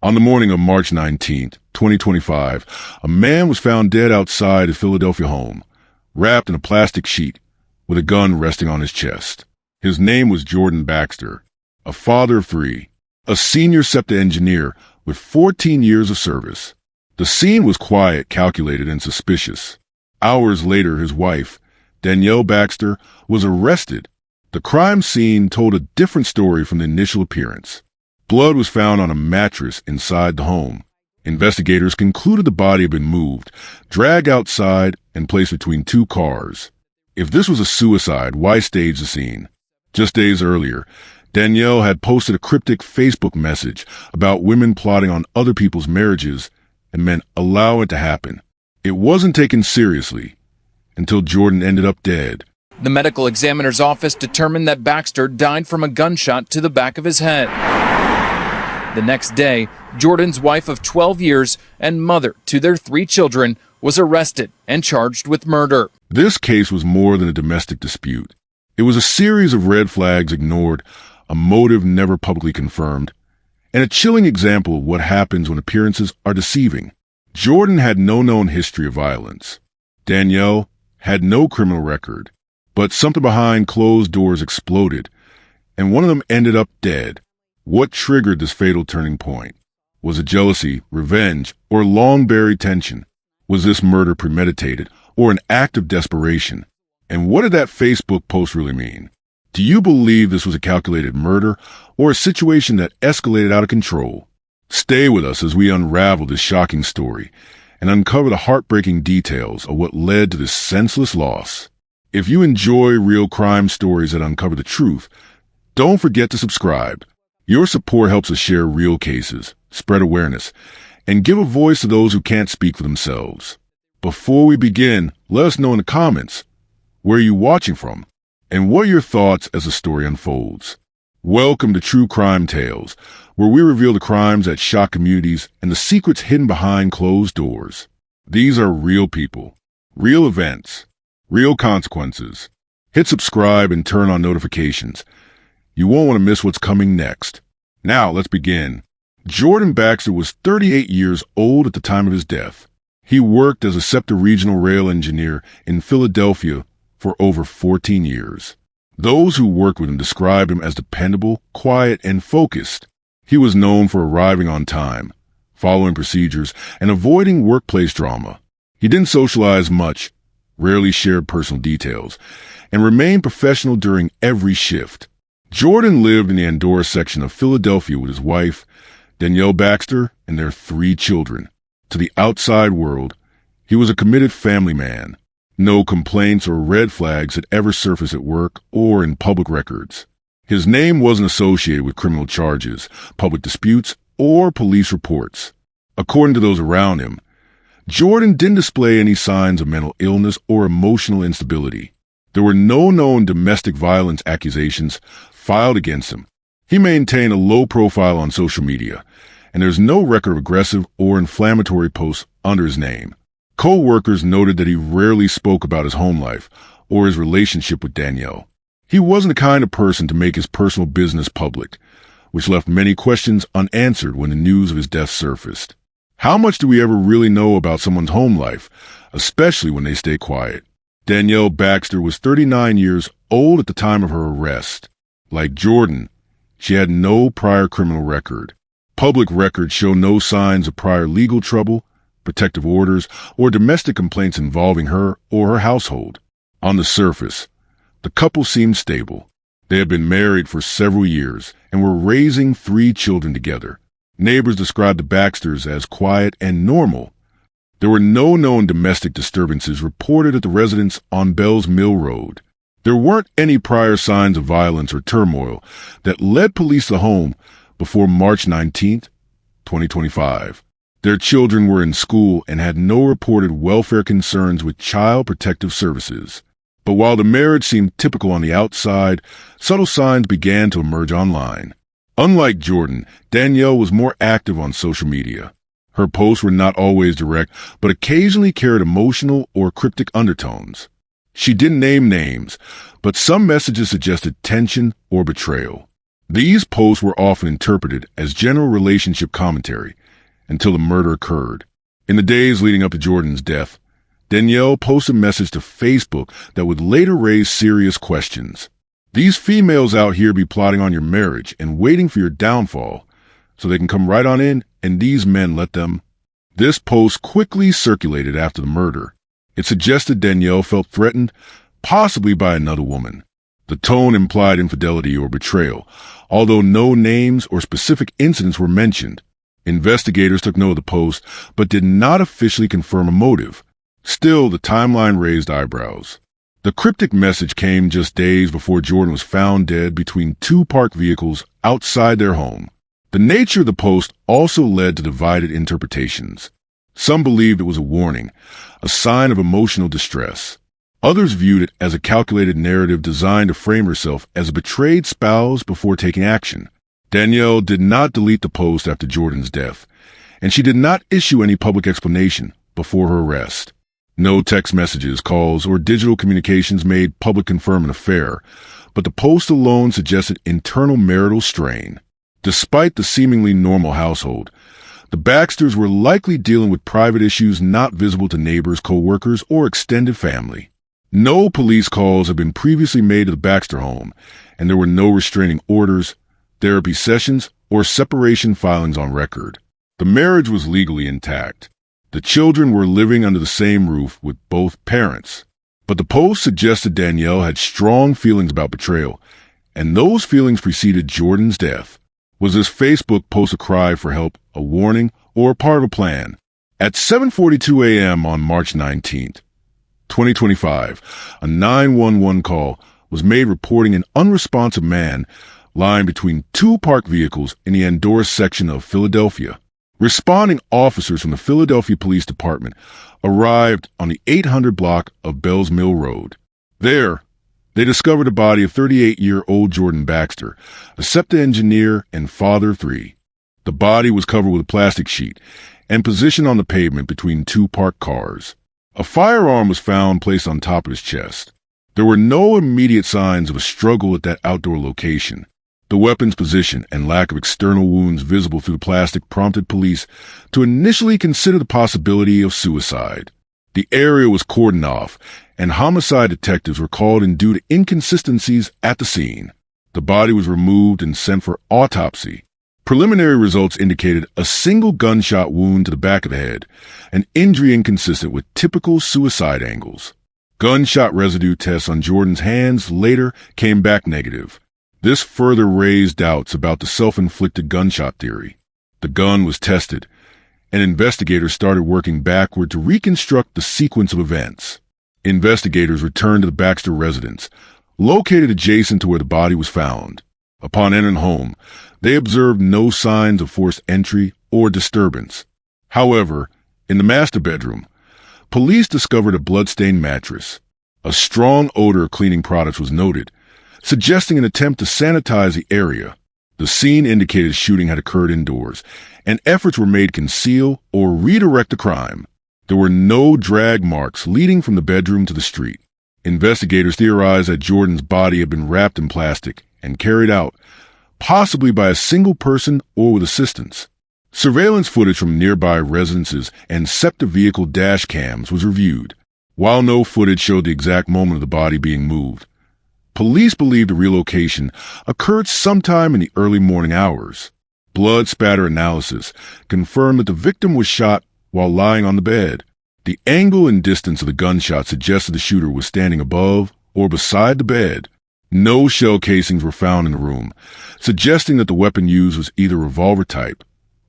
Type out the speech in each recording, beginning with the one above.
On the morning of March 19th, 2025, a man was found dead outside his Philadelphia home, wrapped in a plastic sheet, with a gun resting on his chest. His name was Jordan Baxter, a father of three, a senior SEPTA engineer with 14 years of service. The scene was quiet, calculated, and suspicious. Hours later, his wife, Danielle Baxter, was arrested. The crime scene told a different story from the initial appearance. Blood was found on a mattress inside the home. Investigators concluded the body had been moved, dragged outside, and placed between two cars. If this was a suicide, why stage the scene? Just days earlier, Danielle had posted a cryptic Facebook message about women plotting on other people's marriages and meant allow it to happen. It wasn't taken seriously until Jordan ended up dead. The medical examiner's office determined that Baxter died from a gunshot to the back of his head. The next day, Jordan's wife of 12 years and mother to their 3 children was arrested and charged with murder. This case was more than a domestic dispute. It was a series of red flags ignored, a motive never publicly confirmed, and a chilling example of what happens when appearances are deceiving. Jordan had no known history of violence. Danielle had no criminal record, but something behind closed doors exploded, and one of them ended up dead. What triggered this fatal turning point? Was it jealousy, revenge, or long-buried tension? Was this murder premeditated, or an act of desperation? And what did that Facebook post really mean? Do you believe this was a calculated murder, or a situation that escalated out of control? Stay with us as we unravel this shocking story and uncover the heartbreaking details of what led to this senseless loss. If you enjoy real crime stories that uncover the truth, don't forget to subscribe. Your support helps us share real cases, spread awareness, and give a voice to those who can't speak for themselves. Before we begin, let us know in the comments, where are you watching from, and what are your thoughts as the story unfolds. Welcome to True Crime Tales, where we reveal the crimes that shock communities and the secrets hidden behind closed doors. These are real people, real events, real consequences. Hit subscribe and turn on notifications. You won't want to miss what's coming next. Now, let's begin. Jordan Baxter was 38 years old at the time of his death. He worked as a SEPTA regional rail engineer in Philadelphia for over 14 years. Those who worked with him described him as dependable, quiet, and focused. He was known for arriving on time, following procedures, and avoiding workplace drama. He didn't socialize much, rarely shared personal details, and remained professional during every shift. Jordan lived in the Endorse section of Philadelphia with his wife, Danielle Baxter, and their 3 children. To the outside world, he was a committed family man. No complaints or red flags had ever surfaced at work or in public records. His name wasn't associated with criminal charges, public disputes, or police reports. According to those around him, Jordan didn't display any signs of mental illness or emotional instability. There were no known domestic violence accusations filed against him. He maintained a low profile on social media, and there's no record of aggressive or inflammatory posts under his name. Co-workers noted that he rarely spoke about his home life or his relationship with Danielle. He wasn't the kind of person to make his personal business public, which left many questions unanswered when the news of his death surfaced. How much do we ever really know about someone's home life, especially when they stay quiet? Danielle Baxter was 39 years old at the time of her arrest. Like Jordan, she had no prior criminal record. Public records show no signs of prior legal trouble, protective orders, or domestic complaints involving her or her household. On the surface, the couple seemed stable. They had been married for several years and were raising 3 children together. Neighbors described the Baxters as quiet and normal. There were no known domestic disturbances reported at the residence on Bell's Mill Road. There weren't any prior signs of violence or turmoil that led police to the home before March 19th, 2025. Their children were in school and had no reported welfare concerns with Child Protective Services. But while the marriage seemed typical on the outside, subtle signs began to emerge online. Unlike Jordan, Danielle was more active on social media. Her posts were not always direct, but occasionally carried emotional or cryptic undertones. She didn't name names, but some messages suggested tension or betrayal. These posts were often interpreted as general relationship commentary until the murder occurred. In the days leading up to Jordan's death, Danielle posted a message to Facebook that would later raise serious questions. These females out here be plotting on your marriage and waiting for your downfall so they can come right on in, and these men let them. This post quickly circulated after the murder. It suggested Danielle felt threatened, possibly by another woman. The tone implied infidelity or betrayal, although no names or specific incidents were mentioned. Investigators took note of the post, but did not officially confirm a motive. Still, the timeline raised eyebrows. The cryptic message came just days before Jordan was found dead between two parked vehicles outside their home. The nature of the post also led to divided interpretations. Some believed it was a warning, a sign of emotional distress. Others viewed it as a calculated narrative designed to frame herself as a betrayed spouse before taking action. Danielle did not delete the post after Jordan's death, and she did not issue any public explanation before her arrest. No text messages, calls, or digital communications made public confirm an affair, but the post alone suggested internal marital strain. Despite the seemingly normal household, the Baxters were likely dealing with private issues not visible to neighbors, co-workers, or extended family. No police calls had been previously made to the Baxter home, and there were no restraining orders, therapy sessions, or separation filings on record. The marriage was legally intact. The children were living under the same roof with both parents. But the post suggested Danielle had strong feelings about betrayal, and those feelings preceded Jordan's death. Was this Facebook post a cry for help, a warning, or part of a plan? At 7:42 a.m. on March 19th, 2025, a 911 call was made reporting an unresponsive man lying between two parked vehicles in the Endorse section of Philadelphia. Responding officers from the Philadelphia Police Department arrived on the 800 block of Bells Mill Road. There, they discovered the body of 38-year-old Jordan Baxter, a SEPTA engineer and father of three. The body was covered with a plastic sheet and positioned on the pavement between two parked cars. A firearm was found placed on top of his chest. There were no immediate signs of a struggle at that outdoor location. The weapon's position and lack of external wounds visible through the plastic prompted police to initially consider the possibility of suicide. The area was cordoned off, and homicide detectives were called in due to inconsistencies at the scene. The body was removed and sent for autopsy. Preliminary results indicated a single gunshot wound to the back of the head, an injury inconsistent with typical suicide angles. Gunshot residue tests on Jordan's hands later came back negative. This further raised doubts about the self-inflicted gunshot theory. The gun was tested, and investigators started working backward to reconstruct the sequence of events. Investigators returned to the Baxter residence, located adjacent to where the body was found. Upon entering home, they observed no signs of forced entry or disturbance. However, in the master bedroom, police discovered a blood-stained mattress. A strong odor of cleaning products was noted, suggesting an attempt to sanitize the area. The scene indicated shooting had occurred indoors, and efforts were made to conceal or redirect the crime. There were no drag marks leading from the bedroom to the street. Investigators theorized that Jordan's body had been wrapped in plastic and carried out, possibly by a single person or with assistance. Surveillance footage from nearby residences and SEPTA vehicle dash cams was reviewed. While no footage showed the exact moment of the body being moved, police believe the relocation occurred sometime in the early morning hours. Blood spatter analysis confirmed that the victim was shot while lying on the bed. The angle and distance of the gunshot suggested the shooter was standing above or beside the bed. No shell casings were found in the room, suggesting that the weapon used was either revolver type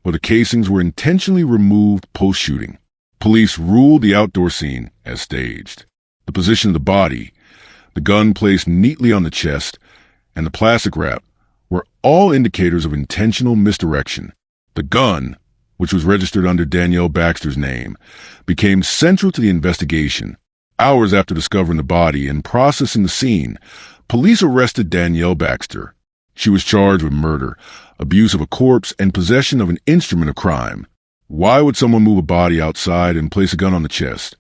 or the casings were intentionally removed post-shooting. Police ruled the outdoor scene as staged. The position of the body, the gun placed neatly on the chest, and the plastic wrap were all indicators of intentional misdirection. The gun, which was registered under Danielle Baxter's name, became central to the investigation. Hours after discovering the body and processing the scene, police arrested Danielle Baxter. She was charged with murder, abuse of a corpse, and possession of an instrument of crime. Why would someone move a body outside and place a gun on the chest,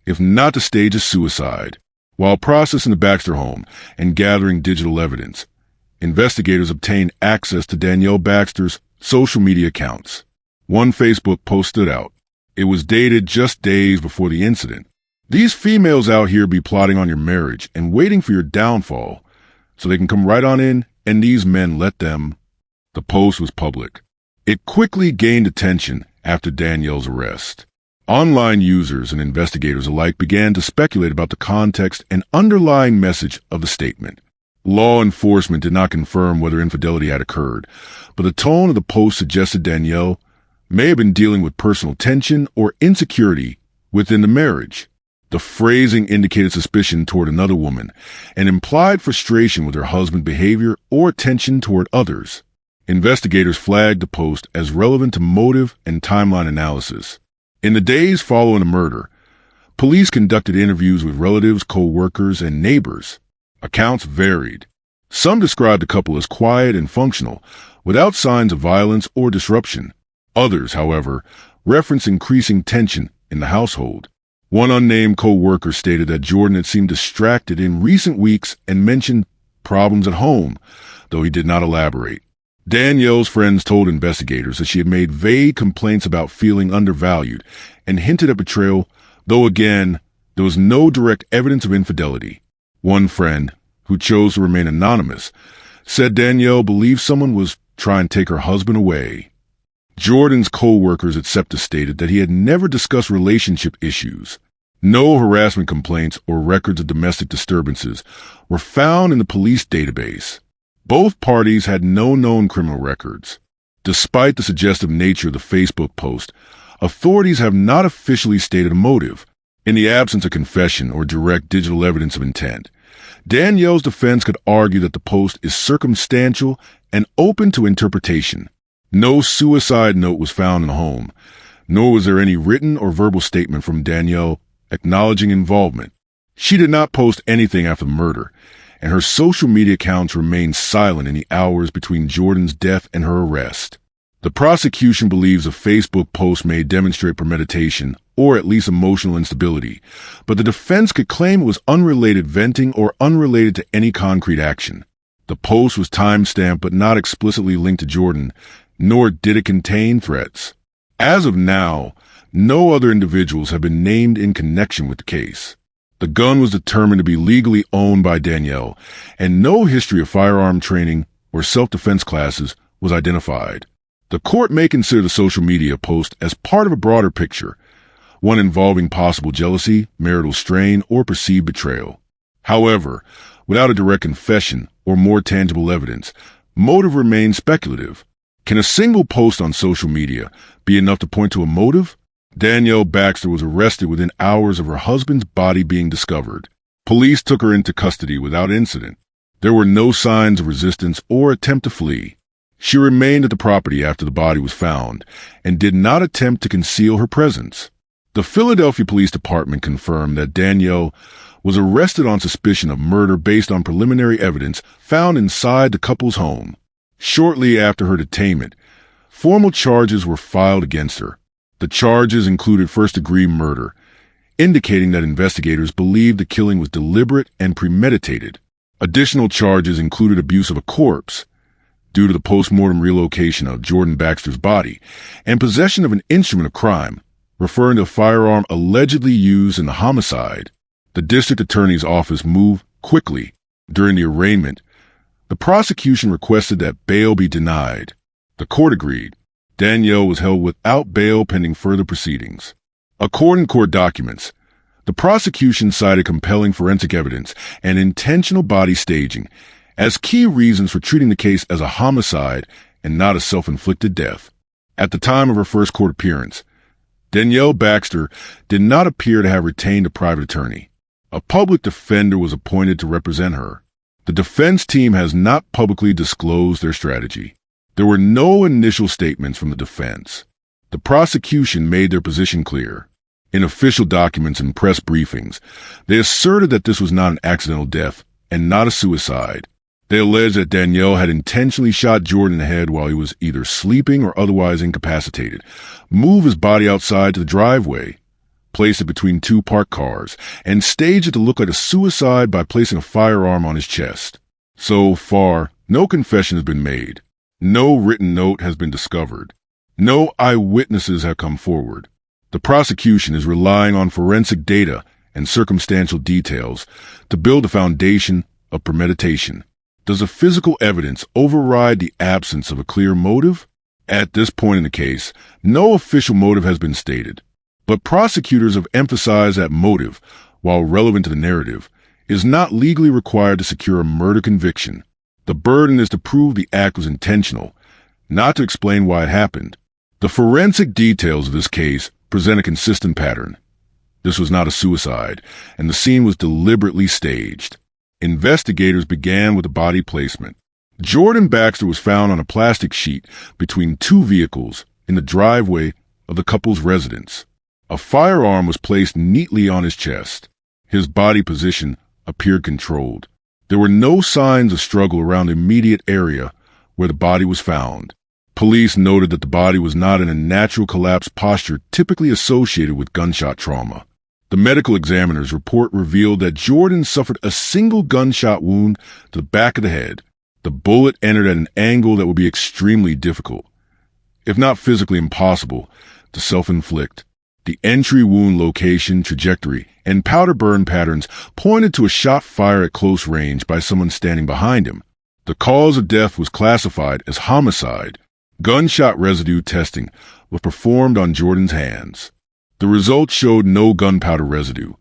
if not to stage a suicide? While processing the Baxter home and gathering digital evidence, Investigators obtained access to Danielle Baxter's social media accounts. One Facebook post stood out. It was dated just days before the incident. "These females out here be plotting on your marriage and waiting for your downfall so they can come right on in, and these men let them." The post was public. It quickly gained attention after Danielle's arrest. Online users and investigators alike began to speculate about the context and underlying message of the statement. Law enforcement did not confirm whether infidelity had occurred, but the tone of the post suggested Danielle may have been dealing with personal tension or insecurity within the marriage. The phrasing indicated suspicion toward another woman and implied frustration with her husband's behavior or attention toward others. Investigators flagged the post as relevant to motive and timeline analysis. In the days following the murder, police conducted interviews with relatives, co-workers, and neighbors. Accounts varied. Some described the couple as quiet and functional, without signs of violence or disruption. Others, however, referenced increasing tension in the household. One unnamed co-worker stated that Jordan had seemed distracted in recent weeks and mentioned problems at home, though he did not elaborate. Danielle's friends told investigators that she had made vague complaints about feeling undervalued and hinted at betrayal, though again, there was no direct evidence of infidelity. One friend, who chose to remain anonymous, said Danielle believed someone was trying to take her husband away. Jordan's co-workers at SEPTA stated that he had never discussed relationship issues. No harassment complaints or records of domestic disturbances were found in the police database. Both parties had no known criminal records. Despite the suggestive nature of the Facebook post, authorities have not officially stated a motive. In the absence of confession or direct digital evidence of intent, Danielle's defense could argue that the post is circumstantial and open to interpretation. No suicide note was found in the home, nor was there any written or verbal statement from Danielle acknowledging involvement. She did not post anything after the murder, and her social media accounts remained silent in the hours between Jordan's death and her arrest. The prosecution believes a Facebook post may demonstrate premeditation or at least emotional instability, but the defense could claim it was unrelated venting or unrelated to any concrete action. The post was time-stamped but not explicitly linked to Jordan, nor did it contain threats. As of now, no other individuals have been named in connection with the case. The gun was determined to be legally owned by Danielle, and no history of firearm training or self-defense classes was identified. The court may consider the social media post as part of a broader picture, one involving possible jealousy, marital strain, or perceived betrayal. However, without a direct confession or more tangible evidence, motive remains speculative. Can a single post on social media be enough to point to a motive? Danielle Baxter was arrested within hours of her husband's body being discovered. Police took her into custody without incident. There were no signs of resistance or attempt to flee. She remained at the property after the body was found and did not attempt to conceal her presence. The Philadelphia Police Department confirmed that Danielle was arrested on suspicion of murder based on preliminary evidence found inside the couple's home. Shortly after her detainment, formal charges were filed against her. The charges included first-degree murder, indicating that investigators believed the killing was deliberate and premeditated. Additional charges included abuse of a corpse, due to the post-mortem relocation of Jordan Baxter's body, and possession of an instrument of crime, referring to a firearm allegedly used in the homicide. The district attorney's office moved quickly. During the arraignment, the prosecution requested that bail be denied. The court agreed. Danielle was held without bail pending further proceedings. According to court documents, the prosecution cited compelling forensic evidence and intentional body staging as key reasons for treating the case as a homicide and not a self-inflicted death. At the time of her first court appearance, Danielle Baxter did not appear to have retained a private attorney. A public defender was appointed to represent her. The defense team has not publicly disclosed their strategy. There were no initial statements from the defense. The prosecution made their position clear. In official documents and press briefings, they asserted that this was not an accidental death and not a suicide. They alleged that Danielle had intentionally shot Jordan in the head while he was either sleeping or otherwise incapacitated, moved his body outside to the driveway, placed it between two parked cars, and staged it to look like a suicide by placing a firearm on his chest. So far, No confession has been made. No written note has been discovered. No eyewitnesses have come forward. The prosecution is relying on forensic data and circumstantial details to build a foundation of premeditation. Does the physical evidence override the absence of a clear motive? At this point in the case, no official motive has been stated, but prosecutors have emphasized that motive, while relevant to the narrative, is not legally required to secure a murder conviction. The burden is to prove the act was intentional, not to explain why it happened. The forensic details of this case present a consistent pattern. This was not a suicide, and the scene was deliberately staged. Investigators began with the body placement. Jordan Baxter was found on a plastic sheet between two vehicles in the driveway of the couple's residence. A firearm was placed neatly on his chest. His body position appeared controlled. There were no signs of struggle around the immediate area where the body was found. Police noted that the body was not in a natural collapse posture typically associated with gunshot trauma. The medical examiner's report revealed that Jordan suffered a single gunshot wound to the back of the head. The bullet entered at an angle that would be extremely difficult, if not physically impossible, to self-inflict. The entry wound location, trajectory, and powder burn patterns pointed to a shot fired at close range by someone standing behind him. The cause of death was classified as homicide. Gunshot residue testing was performed on Jordan's hands. The results showed no gunpowder residue,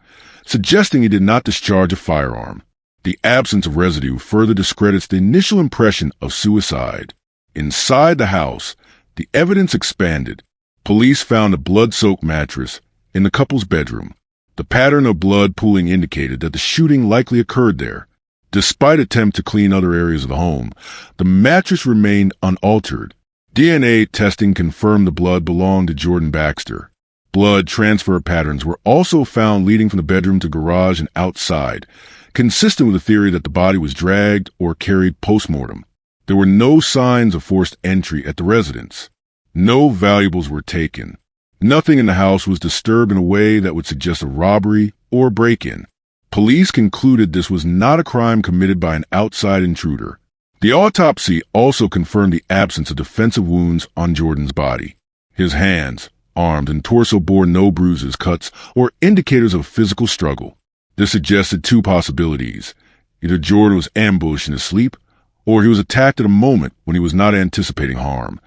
suggesting he did not discharge a firearm. The absence of residue further discredits the initial impression of suicide. Inside the house, the evidence expanded. Police found a blood-soaked mattress in the couple's bedroom. The pattern of blood pooling indicated that the shooting likely occurred there. Despite attempts to clean other areas of the home, the mattress remained unaltered. DNA testing confirmed the blood belonged to Jordan Baxter. Blood transfer patterns were also found leading from the bedroom to garage and outside, consistent with the theory that the body was dragged or carried post-mortem. There were no signs of forced entry at the residence. No valuables were taken. Nothing in the house was disturbed in a way that would suggest a robbery or break-in. Police concluded this was not a crime committed by an outside intruder. The autopsy also confirmed the absence of defensive wounds on Jordan's body. His hands, arms, and torso bore no bruises, cuts, or indicators of physical struggle. This suggested two possibilities. Either Jordan was ambushed in his sleep, or he was attacked at a moment when he was not anticipating harm,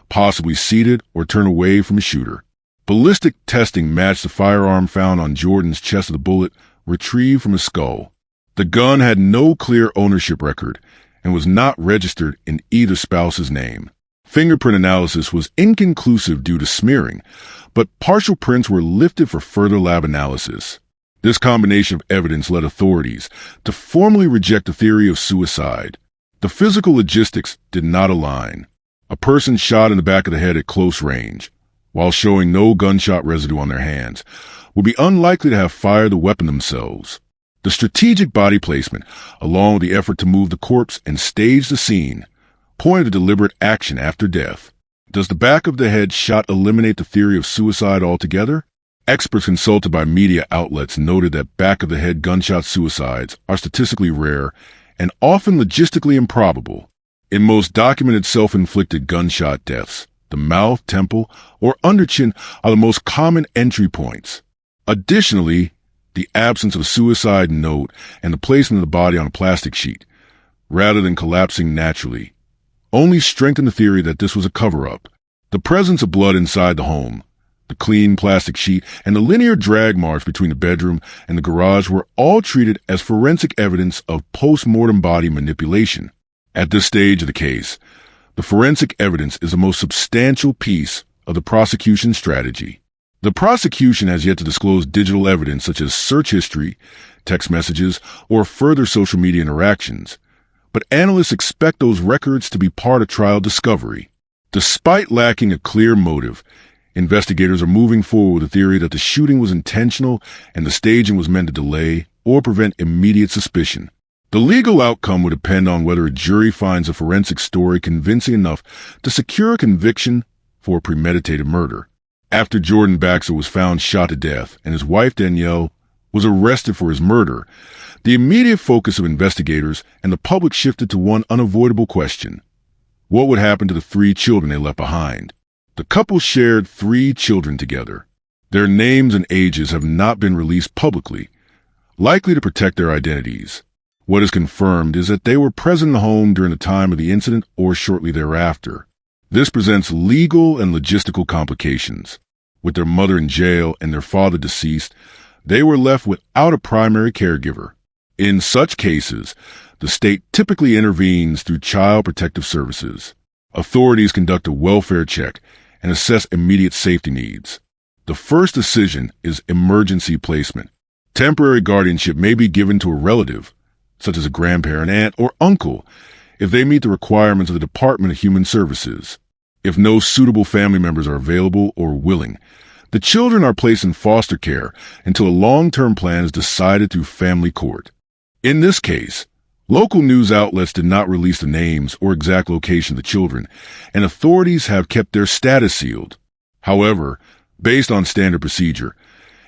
possibly seated or turned away from a shooter. Ballistic testing matched the firearm found on Jordan's chest of the bullet retrieved from his skull. The gun had no clear ownership record and was not registered in either spouse's name. Fingerprint analysis was inconclusive due to smearing, but partial prints were lifted for further lab analysis. This combination of evidence led authorities to formally reject the theory of suicide. The physical logistics did not align. A person shot in the back of the head at close range, while showing no gunshot residue on their hands, would be unlikely to have fired the weapon themselves. The strategic body placement, along with the effort to move the corpse and stage the scene, pointed to deliberate action after death. Does the back of the head shot eliminate the theory of suicide altogether? Experts consulted by media outlets noted that back-of-the-head gunshot suicides are statistically rare and often logistically improbable. In most documented self-inflicted gunshot deaths, the mouth, temple, or underchin are the most common entry points. Additionally, the absence of a suicide note and the placement of the body on a plastic sheet, rather than collapsing naturally, only strengthen the theory that this was a cover-up. The presence of blood inside the home, the clean plastic sheet, and the linear drag marks between the bedroom and the garage were all treated as forensic evidence of post-mortem body manipulation. At this stage of the case, the forensic evidence is the most substantial piece of the prosecution strategy. The prosecution has yet to disclose digital evidence such as search history, text messages, or further social media interactions, but analysts expect those records to be part of trial discovery. Despite lacking a clear motive, investigators are moving forward with the theory that the shooting was intentional and the staging was meant to delay or prevent immediate suspicion. The legal outcome would depend on whether a jury finds a forensic story convincing enough to secure a conviction for premeditated murder. After Jordan Baxter was found shot to death and his wife Danielle was arrested for his murder, The immediate focus of investigators and the public shifted to one unavoidable question. What would happen to the 3 children they left behind? The couple shared 3 children together. Their names and ages have not been released publicly, likely to protect their identities. What is confirmed is that they were present in the home during the time of the incident or shortly thereafter. This presents legal and logistical complications. With their mother in jail and their father deceased, they were left without a primary caregiver. In such cases, the state typically intervenes through Child Protective Services. Authorities conduct a welfare check and assess immediate safety needs. The first decision is emergency placement. Temporary guardianship may be given to a relative, such as a grandparent, aunt, or uncle, if they meet the requirements of the Department of Human Services. If no suitable family members are available or willing, the children are placed in foster care until a long-term plan is decided through family court. In this case, local news outlets did not release the names or exact location of the children, and authorities have kept their status sealed. However, based on standard procedure,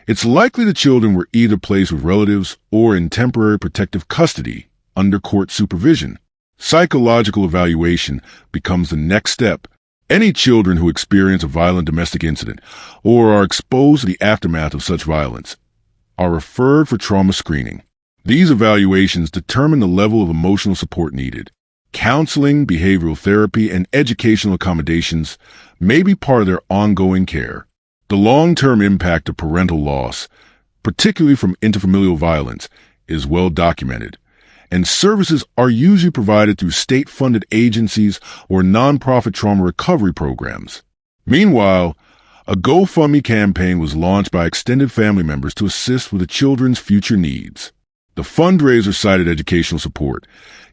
it's likely the children were either placed with relatives or in temporary protective custody under court supervision. Psychological evaluation becomes the next step. Any children who experience a violent domestic incident or are exposed to the aftermath of such violence are referred for trauma screening. These evaluations determine the level of emotional support needed. Counseling, behavioral therapy, and educational accommodations may be part of their ongoing care. The long-term impact of parental loss, particularly from interfamilial violence, is well documented, and services are usually provided through state-funded agencies or nonprofit trauma recovery programs. Meanwhile, a GoFundMe campaign was launched by extended family members to assist with the children's future needs. The fundraiser cited educational support,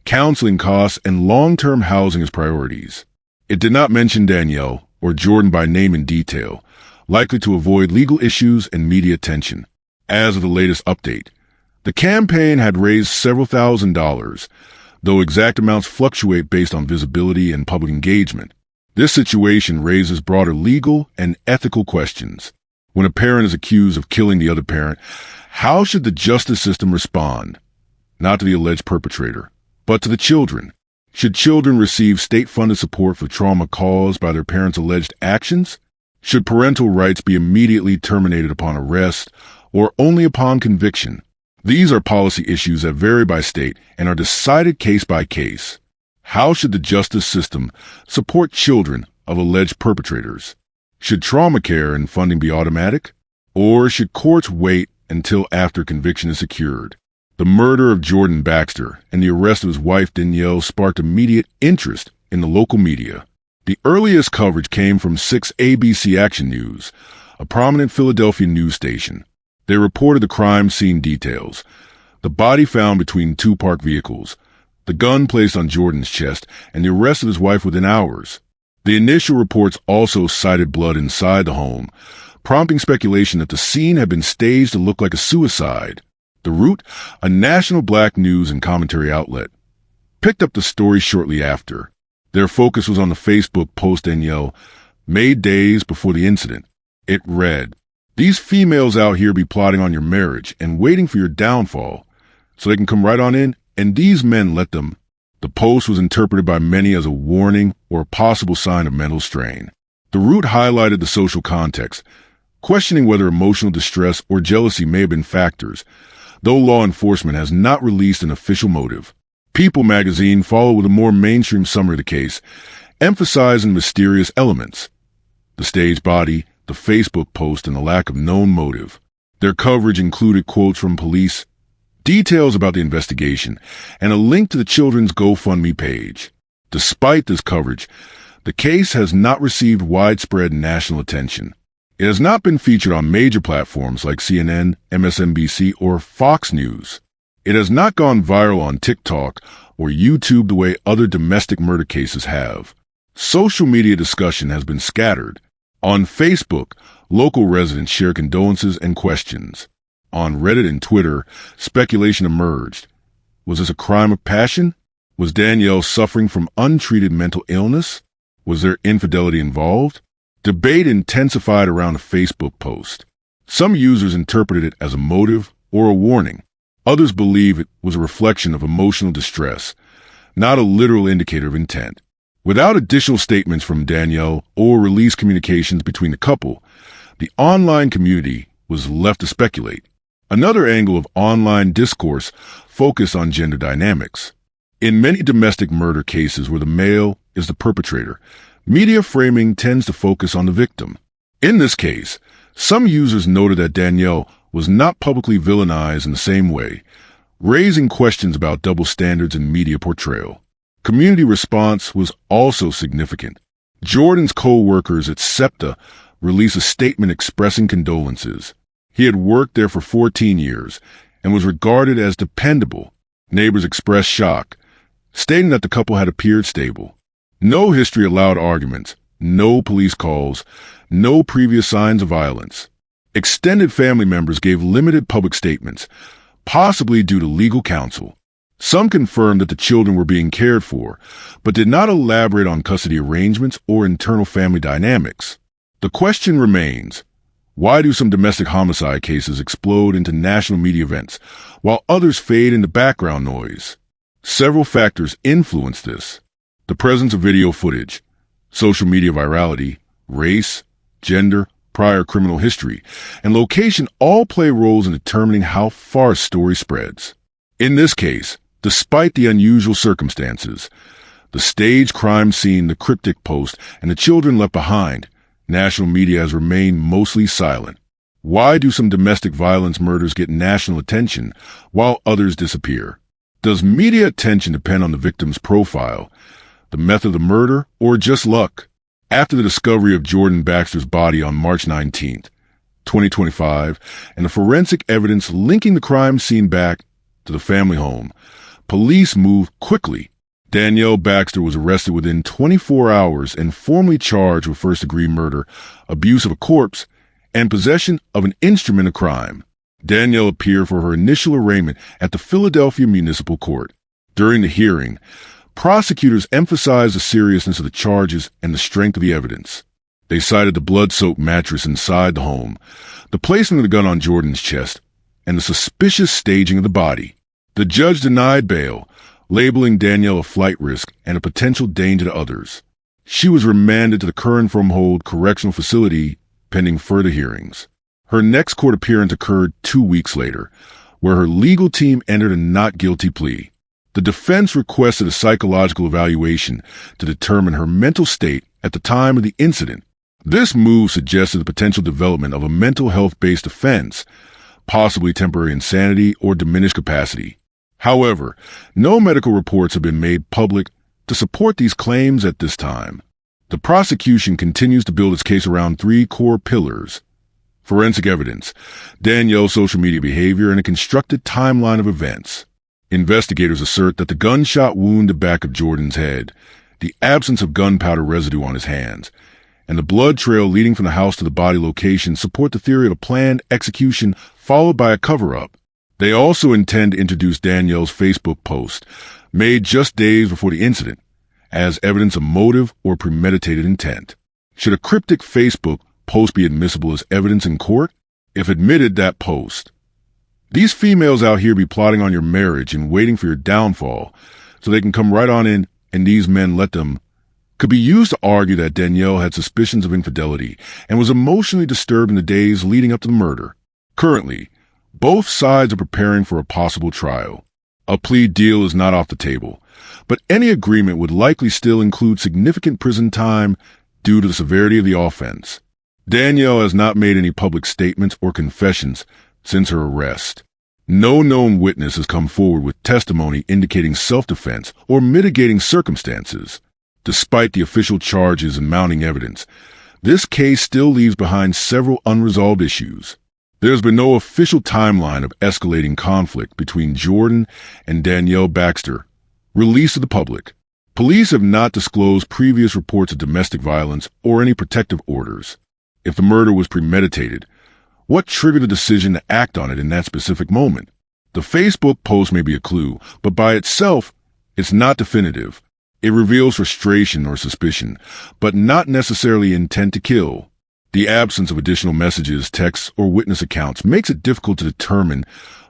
counseling costs, and long-term housing as priorities. It did not mention Danielle or Jordan by name in detail, likely to avoid legal issues and media attention. As of the latest update, the campaign had raised several $1,000s, though exact amounts fluctuate based on visibility and public engagement. This situation raises broader legal and ethical questions. When a parent is accused of killing the other parent, how should the justice system respond? Not to the alleged perpetrator, but to the children. Should children receive state-funded support for trauma caused by their parents' alleged actions? Should parental rights be immediately terminated upon arrest or only upon conviction? These are policy issues that vary by state and are decided case by case. How should the justice system support children of alleged perpetrators? Should trauma care and funding be automatic? Or should courts wait until after conviction is secured? The murder of Jordan Baxter and the arrest of his wife Danielle sparked immediate interest in the local media. The earliest coverage came from 6 ABC Action News, a prominent Philadelphia news station. They reported the crime scene details: the body found between 2 parked vehicles, the gun placed on Jordan's chest, and the arrest of his wife within hours. The initial reports also cited blood inside the home, prompting speculation that the scene had been staged to look like a suicide. The Root, a national black news and commentary outlet, picked up the story shortly after. Their focus was on the Facebook post Danielle made days before the incident. It read, "These females out here be plotting on your marriage and waiting for your downfall so they can come right on in, and these men let them." The post was interpreted by many as a warning or a possible sign of mental strain. The Root highlighted the social context, questioning whether emotional distress or jealousy may have been factors, though law enforcement has not released an official motive. People magazine followed with a more mainstream summary of the case, emphasizing mysterious elements: the staged body, the Facebook post, and the lack of known motive. Their coverage included quotes from police, details about the investigation, and a link to the children's GoFundMe page. Despite this coverage, the case has not received widespread national attention. It has not been featured on major platforms like CNN, MSNBC, or Fox News. It has not gone viral on TikTok or YouTube the way other domestic murder cases have. Social media discussion has been scattered. On Facebook, local residents share condolences and questions. On Reddit and Twitter, speculation emerged. Was this a crime of passion? Was Danielle suffering from untreated mental illness? Was there infidelity involved? Debate intensified around a Facebook post. Some users interpreted it as a motive or a warning. Others believe it was a reflection of emotional distress, not a literal indicator of intent. Without additional statements from Danielle or released communications between the couple, the online community was left to speculate. Another angle of online discourse focused on gender dynamics. In many domestic murder cases where the male is the perpetrator, media framing tends to focus on the victim. In this case, some users noted that Danielle was not publicly villainized in the same way, raising questions about double standards in media portrayal. Community response was also significant. Jordan's co-workers at SEPTA released a statement expressing condolences. He had worked there for 14 years and was regarded as dependable. Neighbors expressed shock, stating that the couple had appeared stable. No history allowed arguments, no police calls, no previous signs of violence. Extended family members gave limited public statements, possibly due to legal counsel. Some confirmed that the children were being cared for, but did not elaborate on custody arrangements or internal family dynamics. The question remains, why do some domestic homicide cases explode into national media events, while others fade into background noise? Several factors influence this. The presence of video footage, social media virality, race, gender, prior criminal history, and location all play roles in determining how far a story spreads. In this case, despite the unusual circumstances, the staged crime scene, the cryptic post, and the children left behind, national media has remained mostly silent. Why do some domestic violence murders get national attention while others disappear? Does media attention depend on the victim's profile, the method of the murder, or just luck? After the discovery of Jordan Baxter's body on March 19, 2025, and the forensic evidence linking the crime scene back to the family home, police moved quickly. Danielle Baxter was arrested within 24 hours and formally charged with first-degree murder, abuse of a corpse, and possession of an instrument of crime. Danielle appeared for her initial arraignment at the Philadelphia Municipal Court. During the hearing, prosecutors emphasized the seriousness of the charges and the strength of the evidence. They cited the blood-soaked mattress inside the home, the placement of the gun on Jordan's chest, and the suspicious staging of the body. The judge denied bail, labeling Danielle a flight risk and a potential danger to others. She was remanded to the Curran-from-Hold Correctional Facility pending further hearings. Her next court appearance occurred 2 weeks later, where her legal team entered a not guilty plea. The defense requested a psychological evaluation to determine her mental state at the time of the incident. This move suggested the potential development of a mental health-based offense, possibly temporary insanity or diminished capacity. However, no medical reports have been made public to support these claims at this time. The prosecution continues to build its case around 3 core pillars: forensic evidence, Danielle's social media behavior, and a constructed timeline of events. Investigators assert that the gunshot wound the back of Jordan's head, the absence of gunpowder residue on his hands, and the blood trail leading from the house to the body location support the theory of a planned execution followed by a cover-up. They also intend to introduce Danielle's Facebook post, made just days before the incident, as evidence of motive or premeditated intent. Should a cryptic Facebook post be admissible as evidence in court? If admitted, that post. These females out here be plotting on your marriage and waiting for your downfall so they can come right on in and these men let them, could be used to argue that Danielle had suspicions of infidelity and was emotionally disturbed in the days leading up to the murder. Currently, both sides are preparing for a possible trial. A plea deal is not off the table, but any agreement would likely still include significant prison time due to the severity of the offense. Danielle has not made any public statements or confessions since her arrest. No known witness has come forward with testimony indicating self-defense or mitigating circumstances. Despite the official charges and mounting evidence, this case still leaves behind several unresolved issues. There's been no official timeline of escalating conflict between Jordan and Danielle Baxter released to the public. Police have not disclosed previous reports of domestic violence or any protective orders. If the murder was premeditated, what triggered the decision to act on it in that specific moment? The Facebook post may be a clue, but by itself, it's not definitive. It reveals frustration or suspicion, but not necessarily intent to kill. The absence of additional messages, texts, or witness accounts makes it difficult to determine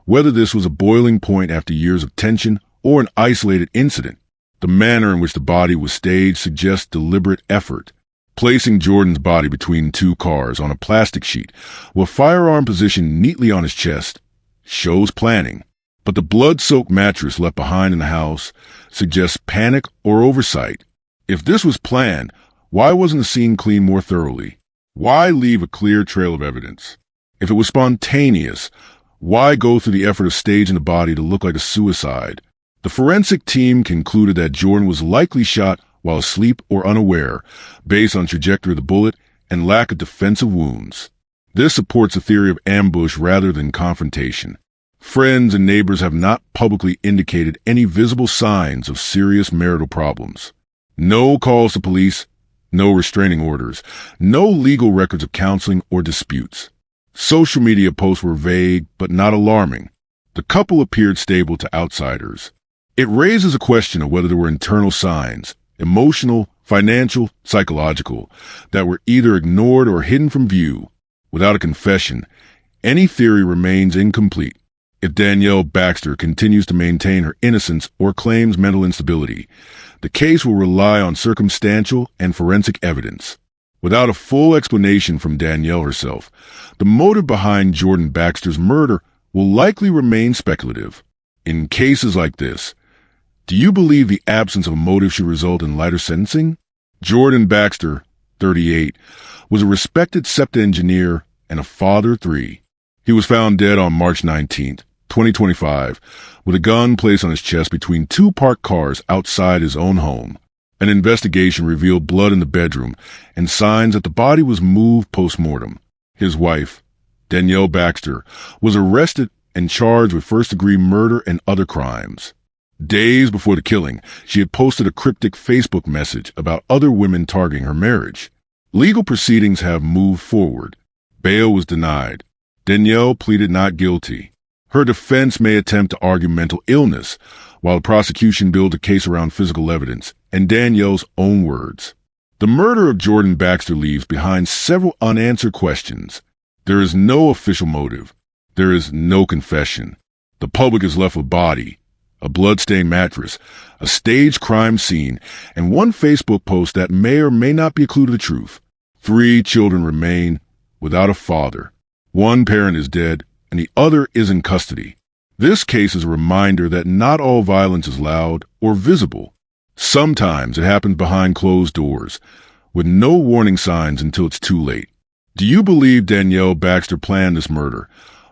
whether this was a boiling point after years of tension or an isolated incident. The manner in which the body was staged suggests deliberate effort. Placing Jordan's body between two cars on a plastic sheet, with a firearm positioned neatly on his chest, shows planning. But the blood-soaked mattress left behind in the house suggests panic or oversight. If this was planned, why wasn't the scene cleaned more thoroughly? Why leave a clear trail of evidence? If it was spontaneous, why go through the effort of staging the body to look like a suicide? The forensic team concluded that Jordan was likely shot while asleep or unaware, based on trajectory of the bullet and lack of defensive wounds. This supports a theory of ambush rather than confrontation. Friends and neighbors have not publicly indicated any visible signs of serious marital problems. No calls to police, no restraining orders, no legal records of counseling or disputes. Social media posts were vague but not alarming. The couple appeared stable to outsiders. It raises a question of whether there were internal signs, emotional, financial, psychological, that were either ignored or hidden from view. Without a confession, any theory remains incomplete. If Danielle Baxter continues to maintain her innocence or claims mental instability, the case will rely on circumstantial and forensic evidence. Without a full explanation from Danielle herself, the motive behind Jordan Baxter's murder will likely remain speculative. In cases like this, do you believe the absence of a motive should result in lighter sentencing? Jordan Baxter, 38, was a respected SEPTA engineer and a father of 3. He was found dead on March 19, 2025, with a gun placed on his chest between two parked cars outside his own home. An investigation revealed blood in the bedroom and signs that the body was moved post-mortem. His wife, Danielle Baxter, was arrested and charged with first-degree murder and other crimes. Days before the killing, she had posted a cryptic Facebook message about other women targeting her marriage. Legal proceedings have moved forward. Bail was denied. Danielle pleaded not guilty. Her defense may attempt to argue mental illness, while the prosecution built a case around physical evidence and Danielle's own words. The murder of Jordan Baxter leaves behind several unanswered questions. There is no official motive. There is no confession. The public is left with body, a blood-stained mattress, a staged crime scene, and one Facebook post that may or may not be a clue to the truth. 3 children remain without a father. One parent is dead, and the other is in custody. This case is a reminder that not all violence is loud or visible. Sometimes it happens behind closed doors, with no warning signs until it's too late. Do you believe Danielle Baxter planned this murder,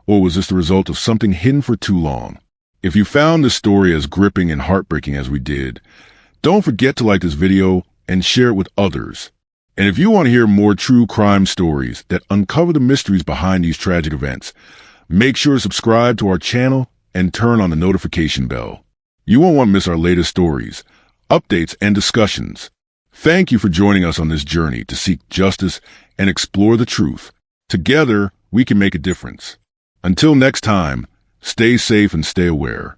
or was this the result of something hidden for too long? If you found this story as gripping and heartbreaking as we did, don't forget to like this video and share it with others. And if you want to hear more true crime stories that uncover the mysteries behind these tragic events, make sure to subscribe to our channel and turn on the notification bell. You won't want to miss our latest stories, updates, and discussions. Thank you for joining us on this journey to seek justice and explore the truth. Together, we can make a difference. Until next time, stay safe and stay aware.